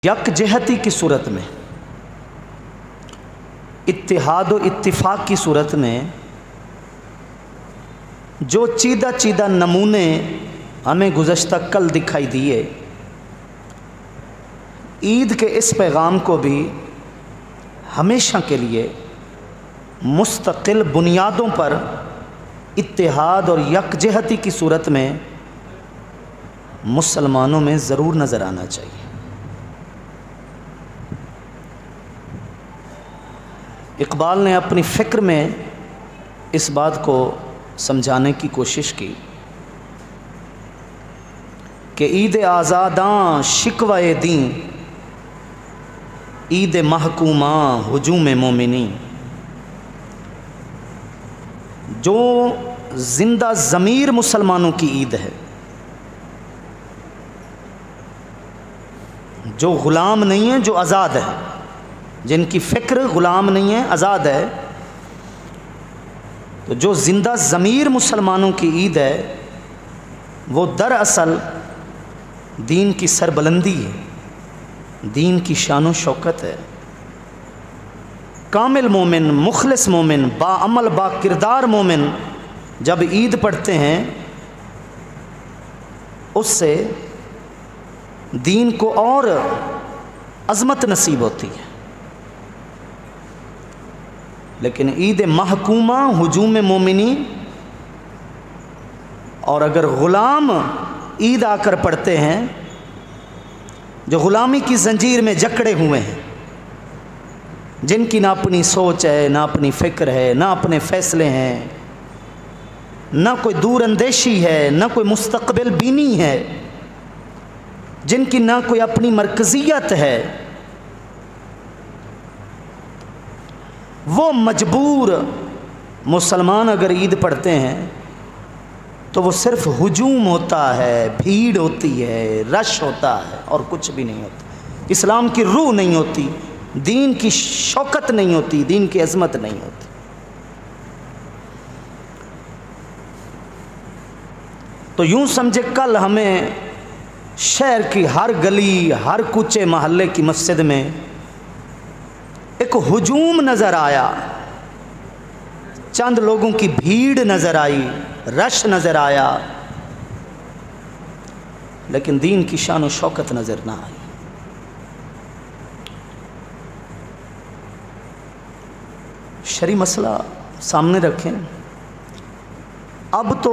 यकजहती की सूरत में, इत्तिहाद व इत्तिफाक की सूरत में जो चीदा चीदा नमूने हमें गुज़श्ता कल दिखाई दिए, ईद के इस पैगाम को भी हमेशा के लिए मुस्तकिल बुनियादों पर इत्तिहाद और यकजहती की सूरत में मुसलमानों में ज़रूर नज़र आना चाहिए। इकबाल ने अपनी फ़िक्र में इस बात को समझाने की कोशिश की कि ईद आज़ादां शिकवाए दी, ईद महकूमा हुजूम मोमिनी। जो ज़िंदा ज़मीर मुसलमानों की ईद है, जो ग़ुलाम नहीं है, जो आज़ाद है, जिनकी फ़िक्र ग़ुलाम नहीं है, आज़ाद है, तो जो ज़िंदा ज़मीर मुसलमानों की ईद है वो दरअसल दीन की सरबलंदी है, दीन की शान व शौकत है। कामिल मोमिन, मुखलिस मोमिन, बाअमल बा किरदार मोमिन जब ईद पढ़ते हैं उससे दीन को और अज़मत नसीब होती है। लेकिन ईद महकूमा हुजूम मोमिनी, और अगर ग़ुलाम ईद आकर पढ़ते हैं जो ग़ुलामी की ज़ंजीर में जकड़े हुए हैं, जिनकी ना अपनी सोच है, ना अपनी फ़िक्र है, ना अपने फ़ैसले हैं, ना कोई दूर अंदेशी है, ना कोई मुस्तक़बिल बीनी है, जिनकी ना कोई अपनी मरकज़ियत है, वो मजबूर मुसलमान अगर ईद पढ़ते हैं तो वो सिर्फ़ हुजूम होता है, भीड़ होती है, रश होता है और कुछ भी नहीं होता। इस्लाम की रूह नहीं होती, दीन की शौकत नहीं होती, दीन की अज़मत नहीं होती। तो यूँ समझे कल हमें शहर की हर गली, हर कूचे महल्ले की मस्जिद में एक हुजूम नज़र आया, चंद लोगों की भीड़ नज़र आई, रश नज़र आया, लेकिन दीन की शान व शौकत नज़र ना आई। शरी मसला सामने रखें। अब तो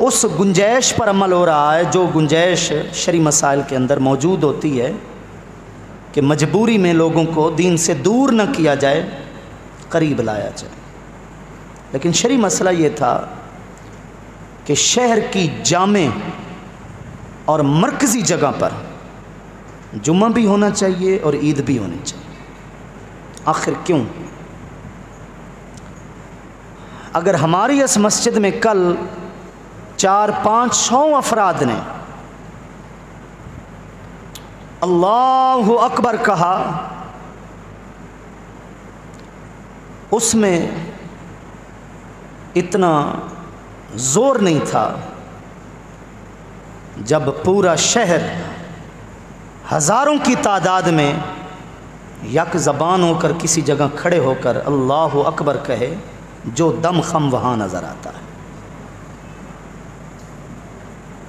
उस गुंजाइश पर अमल हो रहा है जो गुंजाइश शरी मसाइल के अंदर मौजूद होती है कि मजबूरी में लोगों को दीन से दूर न किया जाए, करीब लाया जाए। लेकिन शरी मसला ये था कि शहर की जामे और मरकज़ी जगह पर जुम्मा भी होना चाहिए और ईद भी होनी चाहिए। आखिर क्यों? अगर हमारी इस मस्जिद में कल 400-500 अफराद ने अल्लाहु अकबर कहा, उसमें इतना ज़ोर नहीं था जब पूरा शहर हज़ारों की तादाद में यक ज़बान होकर किसी जगह खड़े होकर अल्लाहु अकबर कहे, जो दम खम वहाँ नज़र आता है।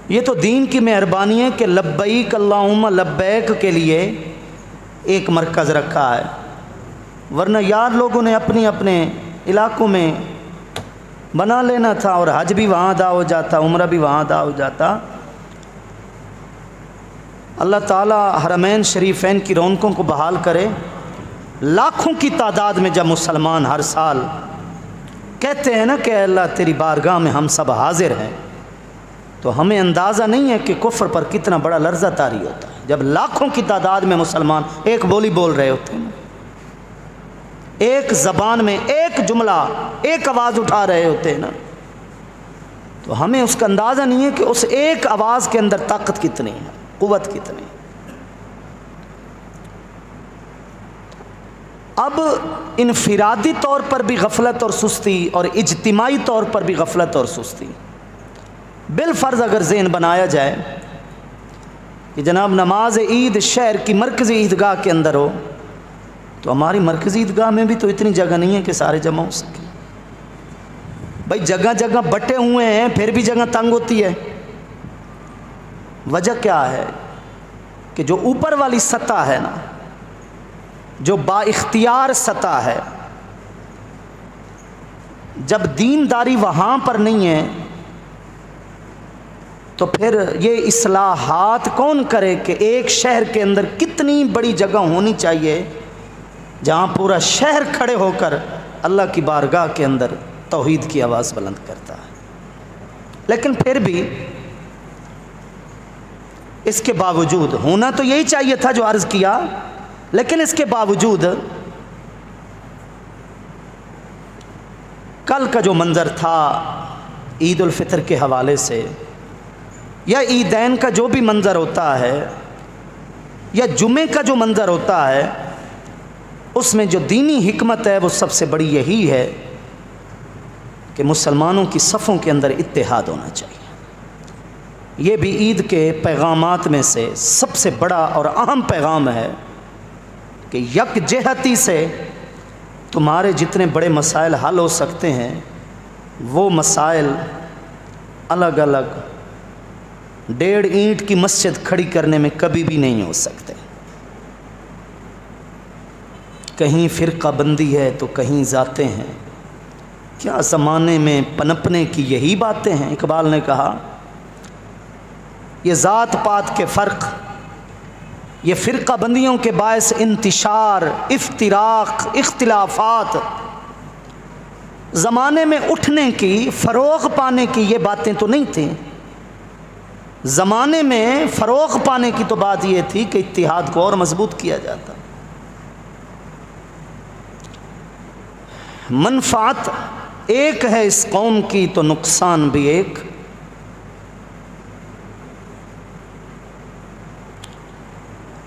ये तो दीन की मेहरबानी है कि लब्बैक अल्लाहुम्मा लब्बैक के लिए एक मरकज़ रखा है, वरना यार लोगों ने अपने अपने इलाकों में बना लेना था और हज भी वहाँ अदा हो जाता, उम्रा भी वहाँ अदा हो जाता। अल्लाह ताला हरमैन शरीफैन की रौनकों को बहाल करे। लाखों की तादाद में जब मुसलमान हर साल कहते हैं ना कि अल्लाह तेरी बारगाह में हम सब हाजिर हैं, तो हमें अंदाज़ा नहीं है कि कुफ्र पर कितना बड़ा लर्ज़ा तारी होता है जब लाखों की तादाद में मुसलमान एक बोली बोल रहे होते हैं, एक ज़बान में एक जुमला, एक आवाज़ उठा रहे होते हैं ना, तो हमें उसका अंदाज़ा नहीं है कि उस एक आवाज़ के अंदर ताकत कितनी है, क़ुव्वत कितनी है। अब इनफिरादी तौर पर भी गफलत और सुस्ती और इज्तिमाई तौर पर भी गफलत और सुस्ती बिलफ़र्ज़ अगर ज़हन बनाया जाए कि जनाब नमाज ईद शहर की मरकज़ी ईदगाह के अंदर हो, तो हमारी मरकज़ी ईदगाह में भी तो इतनी जगह नहीं है कि सारे जमा हो सके। भाई जगह जगह बटे हुए हैं, फिर भी जगह तंग होती है। वजह क्या है कि जो ऊपर वाली सतह है ना, जो बाइख्तियार सतह है, जब दीनदारी वहाँ पर नहीं है तो फिर ये इस्लाहात कौन करे कि एक शहर के अंदर कितनी बड़ी जगह होनी चाहिए जहाँ पूरा शहर खड़े होकर अल्लाह की बारगाह के अंदर तौहीद की आवाज़ बुलंद करता है। लेकिन फिर भी इसके बावजूद होना तो यही चाहिए था जो अर्ज़ किया, लेकिन इसके बावजूद कल का जो मंज़र था ईद उल फितर के हवाले से, या ईदैन का जो भी मंज़र होता है, या जुमे का जो मंज़र होता है, उसमें जो दीनी हिकमत है वो सबसे बड़ी यही है कि मुसलमानों की सफ़ों के अंदर इत्तेहाद होना चाहिए। ये भी ईद के पैगामात में से सबसे बड़ा और अहम पैगाम है कि यकजहती से तुम्हारे जितने बड़े मसाइल हल हो सकते हैं, वो मसाइल अलग अलग 1.5 ईंट की मस्जिद खड़ी करने में कभी भी नहीं हो सकते। कहीं फ़िरका बंदी है तो कहीं जाते हैं, क्या ज़माने में पनपने की यही बातें हैं। इकबाल ने कहा ये ज़ात पात के फ़र्क, ये फ़िरका बंदियों के बायस इंतिशार, इफ्तिराक, इख्तिलाफ़ात, ज़माने में उठने की, फ़रोग़ पाने की ये बातें तो नहीं थीं। ज़माने में फ़रोग़ पाने की तो बात ये थी कि इत्तिहाद को और मजबूत किया जाता। मनफ़ात एक है इस कौम की तो नुकसान भी एक।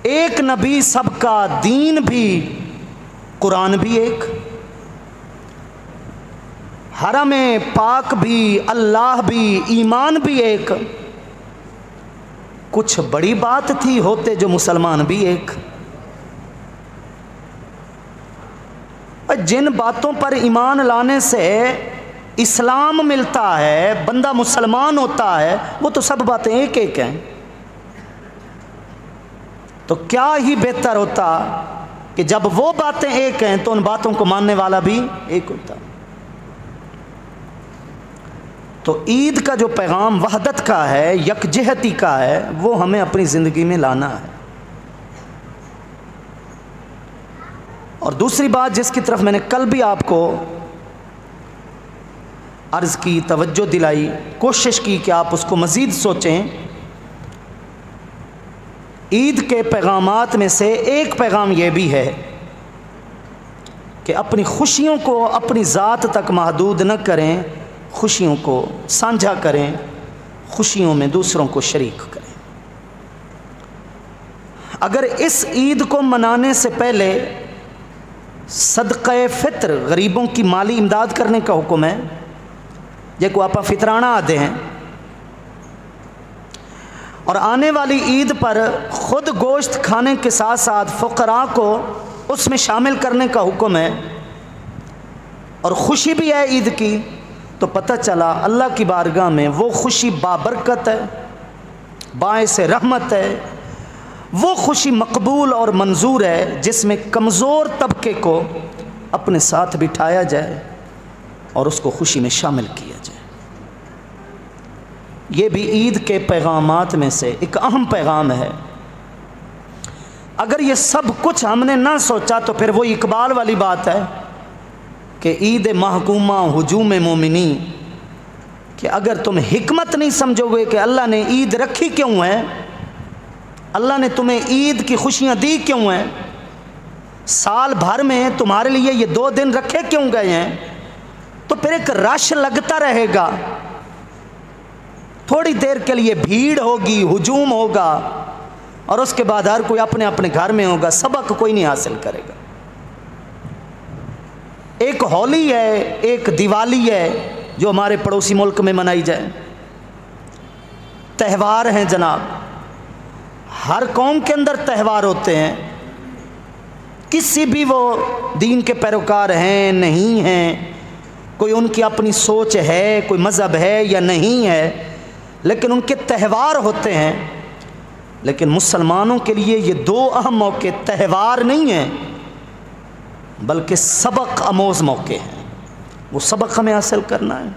एक नबी सबका, दीन भी, कुरान भी एक, हरम पाक भी, अल्लाह भी, ईमान भी एक। कुछ बड़ी बात थी होते जो मुसलमान भी एक। जिन बातों पर ईमान लाने से इस्लाम मिलता है, बंदा मुसलमान होता है, वो तो सब बातें एक एक हैं। तो क्या ही बेहतर होता कि जब वो बातें एक हैं तो उन बातों को मानने वाला भी एक होता। तो ईद का जो पैगाम वहदत का है, यकजहती का है, वो हमें अपनी ज़िंदगी में लाना है। और दूसरी बात जिसकी तरफ मैंने कल भी आपको अर्ज़ की, तवज्जो दिलाई, कोशिश की कि आप उसको मज़ीद सोचें। ईद के पैगामात में से एक पैगाम ये भी है कि अपनी खुशियों को अपनी ज़ात तक महदूद न करें, खुशियों को साझा करें, खुशियों में दूसरों को शरीक करें। अगर इस ईद को मनाने से पहले सदक़े फ़ित्र, गरीबों की माली इमदाद करने का हुक्म है, जेको आप फितराना आते हैं, और आने वाली ईद पर ख़ुद गोश्त खाने के साथ साथ फ़ुक़रा को उसमें शामिल करने का हुक्म है, और ख़ुशी भी है ईद की, तो पता चला अल्लाह की बारगाह में वो खुशी बाबरकत है, बाइस रहमत है, वो खुशी मकबूल और मंजूर है जिसमें कमज़ोर तबके को अपने साथ बिठाया जाए और उसको खुशी में शामिल किया जाए। ये भी ईद के पैगामात में से एक अहम पैगाम है। अगर ये सब कुछ हमने ना सोचा तो फिर वो इकबाल वाली बात है कि ईद महकूमा हुजूम मोमिनी, कि अगर तुम हिकमत नहीं समझोगे कि अल्लाह ने ईद रखी क्यों है, अल्लाह ने तुम्हें ईद की खुशियाँ दी क्यों हैं, साल भर में तुम्हारे लिए ये 2 दिन रखे क्यों गए हैं, तो फिर एक रश लगता रहेगा, थोड़ी देर के लिए भीड़ होगी, हुजूम होगा, और उसके बाद हर कोई अपने अपने घर में होगा, सबक कोई नहीं हासिल करेगा। एक होली है, एक दिवाली है जो हमारे पड़ोसी मुल्क में मनाई जाए, त्यौहार हैं जनाब। हर कौम के अंदर त्यौहार होते हैं, किसी भी वो दीन के पैरोकार हैं नहीं हैं, कोई उनकी अपनी सोच है, कोई मज़हब है या नहीं है, लेकिन उनके त्यौहार होते हैं। लेकिन मुसलमानों के लिए ये दो अहम मौके त्यौहार नहीं हैं बल्कि सबक आमोज़ मौके हैं। वो सबक हमें हासिल करना है।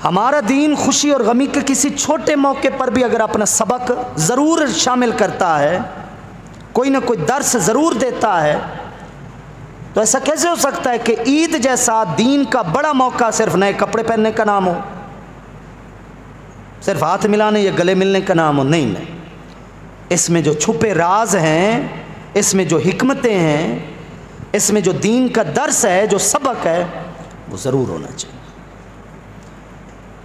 हमारा दीन खुशी और गमी के किसी छोटे मौके पर भी अगर अपना सबक ज़रूर शामिल करता है, कोई ना कोई दर्स ज़रूर देता है, तो ऐसा कैसे हो सकता है कि ईद जैसा दीन का बड़ा मौका सिर्फ नए कपड़े पहनने का नाम हो, सिर्फ हाथ मिलाने या गले मिलने का नाम हो? नहीं, इसमें जो छुपे राज हैं, इसमें जो हिकमतें हैं, इसमें जो दीन का दर्स है, जो सबक है, वो ज़रूर होना चाहिए।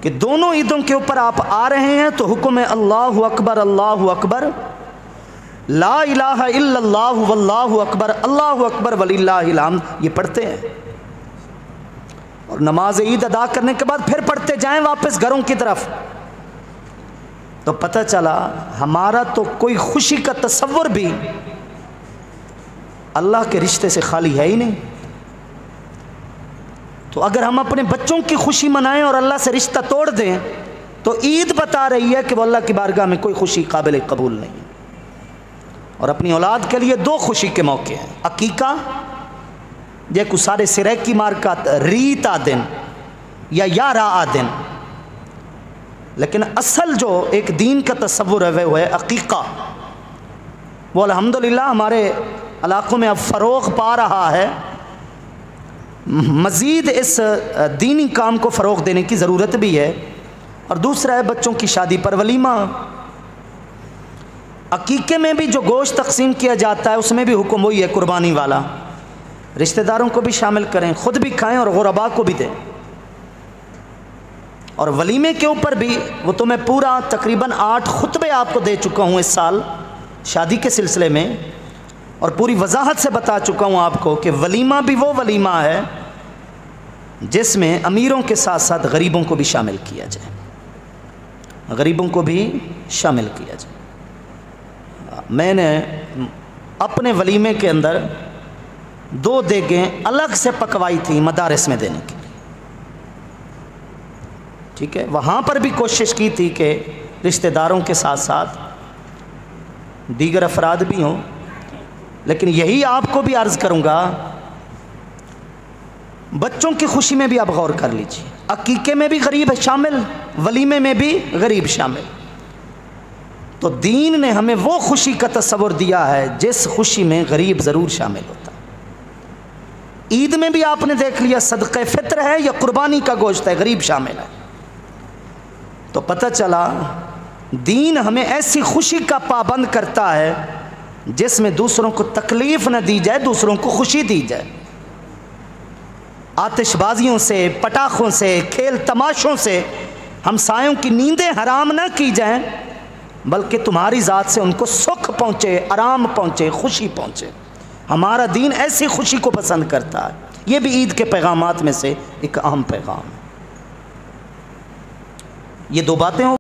कि दोनों ईदों के ऊपर आप आ रहे हैं तो हुक्म है अल्लाहु अकबर, अल्लाहु अकबर, ला इलाहा इल्लल्लाहु वल्लाहु अकबर, अल्लाहु अकबर वलिल्लाहिल हम्द, ये पढ़ते हैं। और नमाज ईद अदा करने के बाद फिर पढ़ते जाएं वापस घरों की तरफ। तो पता चला हमारा तो कोई खुशी का तसव्वुर भी अल्लाह के रिश्ते से खाली है ही नहीं। तो अगर हम अपने बच्चों की खुशी मनाएं और अल्लाह से रिश्ता तोड़ दें तो ईद बता रही है कि वो अल्लाह की बारगाह में कोई खुशी काबिल कबूल नहीं। और अपनी औलाद के लिए दो खुशी के मौके हैं, अकीका जे को सारे सिरे की मार्का रीत आ दिन या यारा आ दिन, लेकिन असल जो एक दीन का तस्वुर है वो है अकीका। वो अल्हम्दुलिल्लाह हमारे इलाक़ों में अब फ़रोग़ पा रहा है। मज़ीद इस दीनी काम को फ़रोग़ देने की ज़रूरत भी है। और दूसरा है बच्चों की शादी पर वलीमा। अकीके में भी जो गोश्त तकसीम किया जाता है उसमें भी हुक्म वही है कुर्बानी वाला। रिश्तेदारों को भी शामिल करें, ख़ुद भी खाएं और गुरबा को भी दें। और वलीमे के ऊपर भी वो तो मैं पूरा तकरीबन 8 खुतबे आपको दे चुका हूँ इस साल शादी के सिलसिले में, और पूरी वजाहत से बता चुका हूँ आपको कि वलीमा भी वो वलीमा है जिसमें अमीरों के साथ साथ गरीबों को भी शामिल किया जाए, गरीबों को भी शामिल किया जाए। मैंने अपने वलीमे के अंदर 2 देगें अलग से पकवाई थी मदारिस में देने की, ठीक है। वहाँ पर भी कोशिश की थी कि रिश्तेदारों के साथ साथ दीगर अफराद भी हों, लेकिन यही आपको भी अर्ज़ करूँगा बच्चों की खुशी में भी आप गौर कर लीजिए। अकीके में भी गरीब है शामिल, वलीमे में भी गरीब शामिल। तो दीन ने हमें वो खुशी का तस्वुर दिया है जिस खुशी में गरीब ज़रूर शामिल होता। ईद में भी आपने देख लिया सदक़े फ़ित्र है या कुर्बानी का गोश्त है, गरीब शामिल है। तो पता चला दीन हमें ऐसी खुशी का पाबंद करता है जिसमें दूसरों को तकलीफ़ न दी जाए, दूसरों को खुशी दी जाए। आतिशबाजियों से, पटाखों से, खेल तमाशों से हमसायों की नींदें हराम न की जाएं, बल्कि तुम्हारी ज़ात से उनको सुख पहुँचे, आराम पहुँचे, खुशी पहुँचे। हमारा दीन ऐसी खुशी को पसंद करता है। ये भी ईद के पैगामात में से एक अहम पैगाम है। ये 2 बातें हो